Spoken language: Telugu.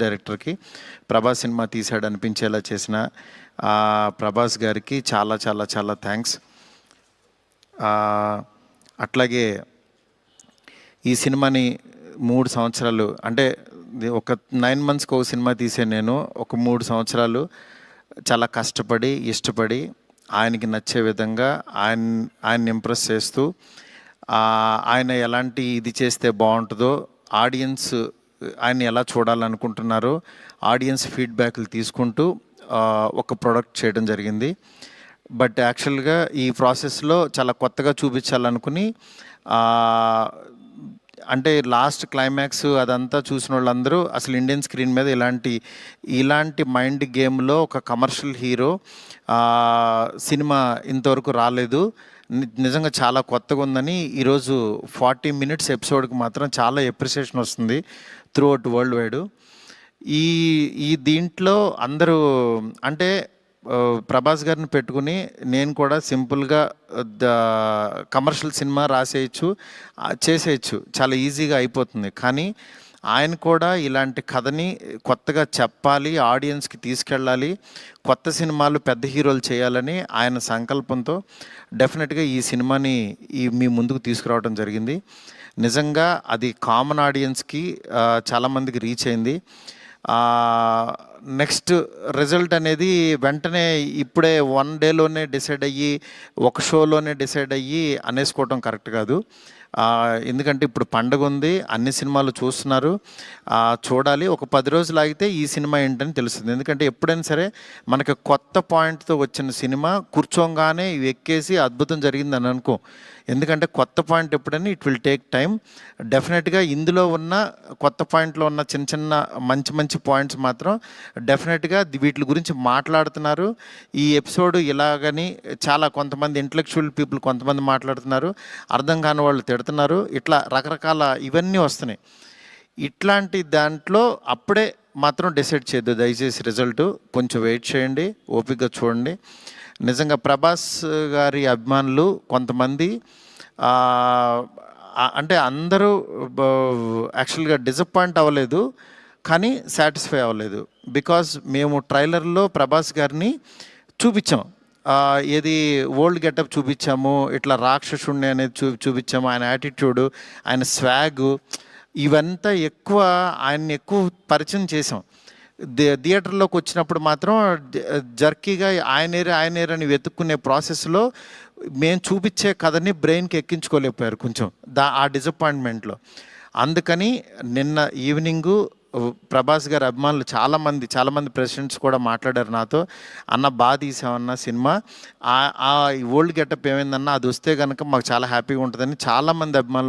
డైరెక్టర్కి ప్రభాస్ సినిమా తీశాడు అనిపించేలా చేసిన ప్రభాస్ గారికి చాలా చాలా చాలా థ్యాంక్స్. అట్లాగే ఈ సినిమాని 3 సంవత్సరాలు అంటే ఒక 9 మంత్స్కి ఒక సినిమా తీసే నేను ఒక 3 సంవత్సరాలు చాలా కష్టపడి ఇష్టపడి ఆయనకి నచ్చే విధంగా ఆయన్ని ఇంప్రెస్ చేస్తూ ఆయన ఎలాంటి ఇది చేస్తే బాగుంటుందో, ఆడియన్స్ ఆయన ఎలా చూడాలనుకుంటున్నారో ఆడియన్స్ ఫీడ్బ్యాక్లు తీసుకుంటూ ఒక ప్రోడక్ట్ చేయడం జరిగింది. బట్ యాక్చువల్గా ఈ ప్రాసెస్లో చాలా కొత్తగా చూపించాలనుకుని అంటే లాస్ట్ క్లైమాక్స్ అదంతా చూసిన వాళ్ళందరూ అసలు ఇండియన్ స్క్రీన్ మీద ఇలాంటి మైండ్ గేమ్లో ఒక కమర్షియల్ హీరో సినిమా ఇంతవరకు రాలేదు, నిజంగా చాలా కొత్తగా ఉందని ఈరోజు 40 minutes ఎపిసోడ్కి మాత్రం చాలా ఎప్రిసియేషన్ వస్తుంది త్రూ అవుట్ వరల్డ్ వైడ్. ఈ దీంట్లో అందరూ అంటే ప్రభాస్ గారిని పెట్టుకుని నేను కూడా సింపుల్గా కమర్షియల్ సినిమా రాసేయచ్చు, చేసేయచ్చు, చాలా ఈజీగా అయిపోతుంది. కానీ ఆయన కూడా ఇలాంటి కథని కొత్తగా చెప్పాలి, ఆడియన్స్కి తీసుకెళ్ళాలి, కొత్త సినిమాలు పెద్ద హీరోలు చేయాలని ఆయన సంకల్పంతో డెఫినెట్గా ఈ సినిమాని మీ ముందుకు తీసుకురావడం జరిగింది. నిజంగా అది కామన్ ఆడియన్స్కి చాలామందికి రీచ్ అయింది. నెక్స్ట్ రిజల్ట్ అనేది వెంటనే ఇప్పుడే 1 dayలోనే డిసైడ్ అయ్యి ఒక షోలోనే డిసైడ్ అయ్యి అనేసుకోవటం కరెక్ట్ కాదు. ఎందుకంటే ఇప్పుడు పండగ ఉంది, అన్ని సినిమాలు చూస్తున్నారు, చూడాలి. ఒక 10 రోజులు ఆగితే ఈ సినిమా ఏంటని తెలుస్తుంది. ఎందుకంటే ఎప్పుడైనా సరే మనకి కొత్త పాయింట్తో వచ్చిన సినిమా కూర్చోగానే ఎక్కేసి అద్భుతం జరిగిందని అనుకో. ఎందుకంటే కొత్త పాయింట్ ఎప్పుడైనా ఇట్ విల్ టేక్ టైం. డెఫినెట్గా ఇందులో ఉన్న కొత్త పాయింట్లో ఉన్న చిన్న చిన్న మంచి పాయింట్స్ మాత్రం డెఫినెట్గా వీటి గురించి మాట్లాడుతున్నారు. ఈ ఎపిసోడ్ ఇలాగని చాలా కొంతమంది ఇంటలెక్చువల్ పీపుల్ కొంతమంది మాట్లాడుతున్నారు, అర్థం కాని వాళ్ళు తిడుతున్నారు, ఇట్లా రకరకాల ఇవన్నీ వస్తున్నాయి. ఇట్లాంటి దాంట్లో అప్పుడే మాత్రం డిసైడ్ చేయొద్దు దయచేసి. రిజల్ట్ కొంచెం వెయిట్ చేయండి, ఓపికగా చూడండి. నిజంగా ప్రభాస్ గారి అభిమానులు కొంతమంది అంటే అందరూ యాక్చువల్గా డిసప్పాయింట్ అవ్వలేదు, కానీ సాటిస్ఫై అవ్వలేదు. బికాజ్ మేము ట్రైలర్లో ప్రభాస్ గారిని చూపించాం, ఏది ఓల్డ్ గెటప్ చూపించాము, ఇట్లా రాక్షసుణ్ణి అనేది చూపించాము, ఆయన యాటిట్యూడు, ఆయన స్వాగ్, ఇవంతా ఆయన్ని ఎక్కువ పరిచయం చేసాం. థియేటర్లోకి వచ్చినప్పుడు మాత్రం జర్కీగా ఆయనేరని వెతుక్కునే ప్రాసెస్లో మేము చూపించే కథని బ్రెయిన్కి ఎక్కించుకోలేకపోయారు కొంచెం ఆ డిసప్పాయింట్మెంట్లో. అందుకని నిన్న ఈవినింగు ప్రభాస్ గారి అభిమానులు చాలామంది ప్రెసిడెంట్స్ కూడా మాట్లాడారు నాతో, అన్న బాగా తీసామన్న సినిమా, ఆ ఓల్డ్ గెటప్ ఏమైందన్నా అది వస్తే కనుక మాకు చాలా హ్యాపీగా ఉంటుందని చాలామంది అభిమానులు